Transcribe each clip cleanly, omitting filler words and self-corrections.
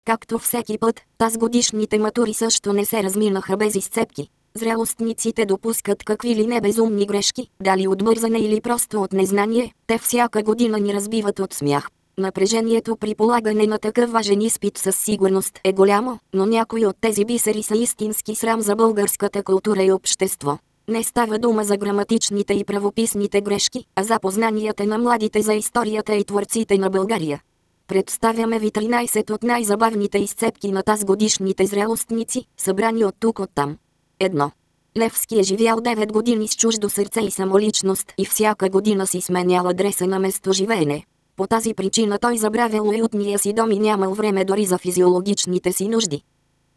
Както всеки път, тазгодишните матури също не се разминаха без изцепки. Зрелостниците допускат какви ли не безумни грешки, дали от бързане или просто от незнание, те всяка година ни разбиват от смях. Напрежението при полагане на такъв важен изпит със сигурност е голямо, но някои от тези бисери са истински срам за българската култура и общество. Не става дума за граматичните и правописните грешки, а за познанията на младите за историята и творците на България. Представяме ви 13 от най-забавните изцепки на тазгодишните зрелостници, събрани от тук оттам. 1. Левски е живял 9 години с чуждо сърце и самоличност и всяка година си сменял адреса на местоживеене. По тази причина той забравял уютния си дом и нямал време дори за физиологичните си нужди.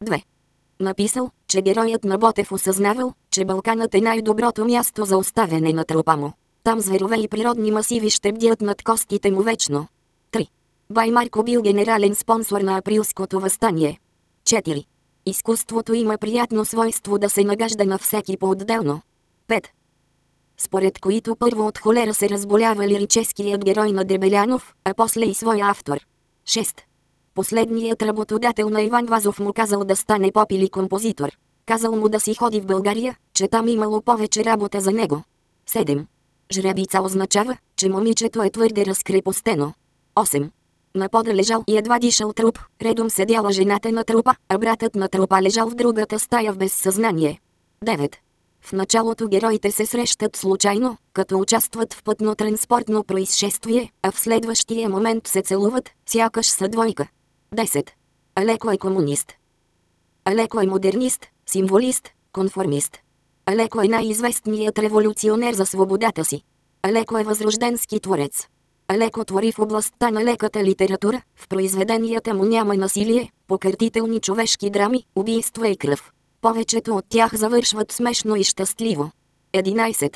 2. Написал, че героят на Ботев осъзнавал, че Балканът е най-доброто място за оставяне на трупа му. Там зверове и природни масиви ще бдят над костите му вечно. 3. Ваймарко бил генерален спонсор на априлското въстание. 4. Изкуството има приятно свойство да се нагажда на всеки по-отделно. 5. Според които първо от холера се разболява лирическият герой на Дебелянов, а после и своя автор. 6. Последният работодател на Иван Вазов му казал да стане поп или композитор. Казал му да си ходи в България, че там имало повече работа за него. 7. Жребица означава, че момичето е твърде разкрепостено. 8. На пода лежал и едва дишал труп, редом седяла жената на трупа, а братът на трупа лежал в другата стая в безсъзнание. 9. В началото героите се срещат случайно, като участват в пътно-транспортно происшествие, а в следващия момент се целуват, сякаш са двойка. 10. Алеко е комунист. Алеко е модернист, символист, конформист. Алеко е най-известният революционер за свободата си. Алеко е възрожденски творец. Алеко твори в областта на леката литература, в произведенията му няма насилие, покъртителни човешки драми, убийства и кръв. Повечето от тях завършват смешно и щастливо. 11.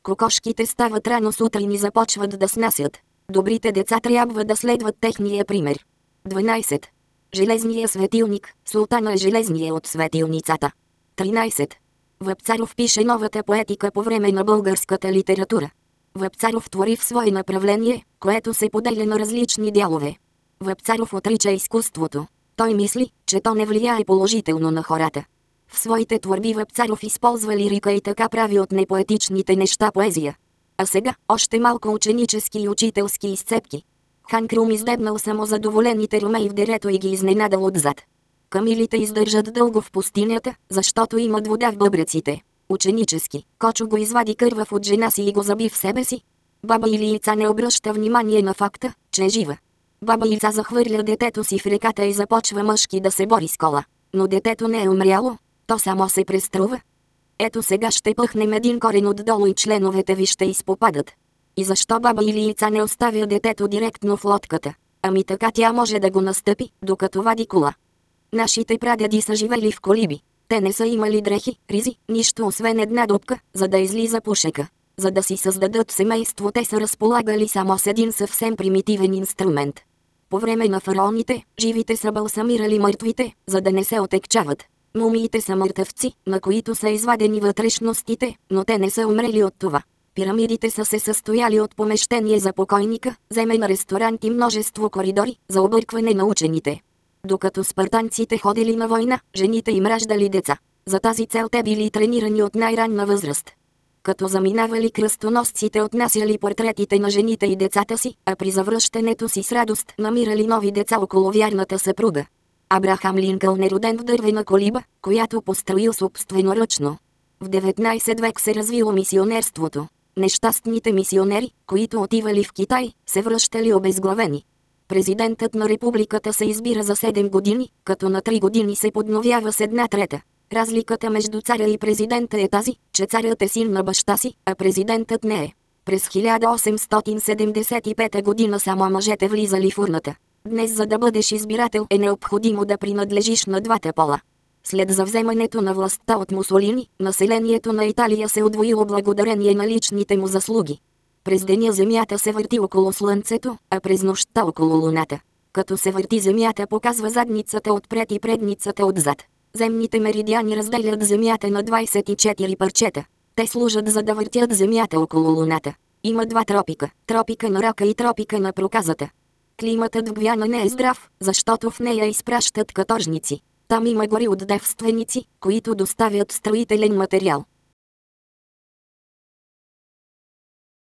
Кокошките стават рано сутрин и започват да снасят. Добрите деца трябва да следват техния пример. 12. Железния светилник, султана е железния от светилницата. 13. Вапцаров пише новата поетика по време на българската литература. Вапцаров твори в свое направление, което се поделя на различни дялове. Вапцаров отрича изкуството. Той мисли, че то не влияе положително на хората. В своите творби Вапцаров използва лирика и така прави от непоетичните неща поезия. А сега, още малко ученически и учителски изцепки. Хан Крум издебнал самозадоволените ромеи в дерето и ги изненадал отзад. Камилите издържат дълго в пустинята, защото имат вода в бъбреците. Ученически, Кочо го извади кървав от жена си и го заби в себе си. Баба Илица не обръща внимание на факта, че е жива. Баба Илица захвърля детето си в реката и започва мъжки да се бори с кола. Но детето не е умряло, то само се преструва. Ето сега ще пъхнем един корен отдолу и членовете ви ще изпопадат. И защо баба Илица не оставя детето директно в лодката? Ами така тя може да го настъпи, докато вади кола. Нашите прадеди са живели в колиби. Те не са имали дрехи, ризи, нищо освен една дупка, за да излиза пушека. За да си създадат семейство, те са разполагали само с един съвсем примитивен инструмент. По време на фараоните, живите са балсамирали мъртвите, за да не се отекчават. Мумиите са мъртъвци, на които са извадени вътрешностите, но те не са умрели от това. Пирамидите са се състояли от помещение за покойника, земен ресторант и множество коридори за объркване на учените. Докато спартанците ходили на война, жените им раждали деца. За тази цел те били тренирани от най-ранна възраст. Като заминавали кръстоносците отнасяли портретите на жените и децата си, а при завръщането си с радост намирали нови деца около вярната съпруга. Абрахам Линкълн е роден в дървена колиба, която построил собственоръчно. В 19 век се развило мисионерството. Нещастните мисионери, които отивали в Китай, се връщали обезглавени. Президентът на републиката се избира за 7 години, като на 3 години се подновява с 1/3. Разликата между царя и президента е тази, че царят е син на баща си, а президентът не е. През 1875 година само мъжете влизали в урната. Днес за да бъдеш избирател е необходимо да принадлежиш на двата пола. След завземането на властта от Мусолини, населението на Италия се удвоило благодарение на личните му заслуги. През деня Земята се върти около Слънцето, а през нощта около Луната. Като се върти Земята показва задницата отпред и предницата отзад. Земните меридиани разделят Земята на 24 парчета. Те служат за да въртят Земята около Луната. Има два тропика – тропика на рака и тропика на проказата. Климатът в Гвиана не е здрав, защото в нея изпращат каторжници. Там има гори от девственици, които доставят строителен материал.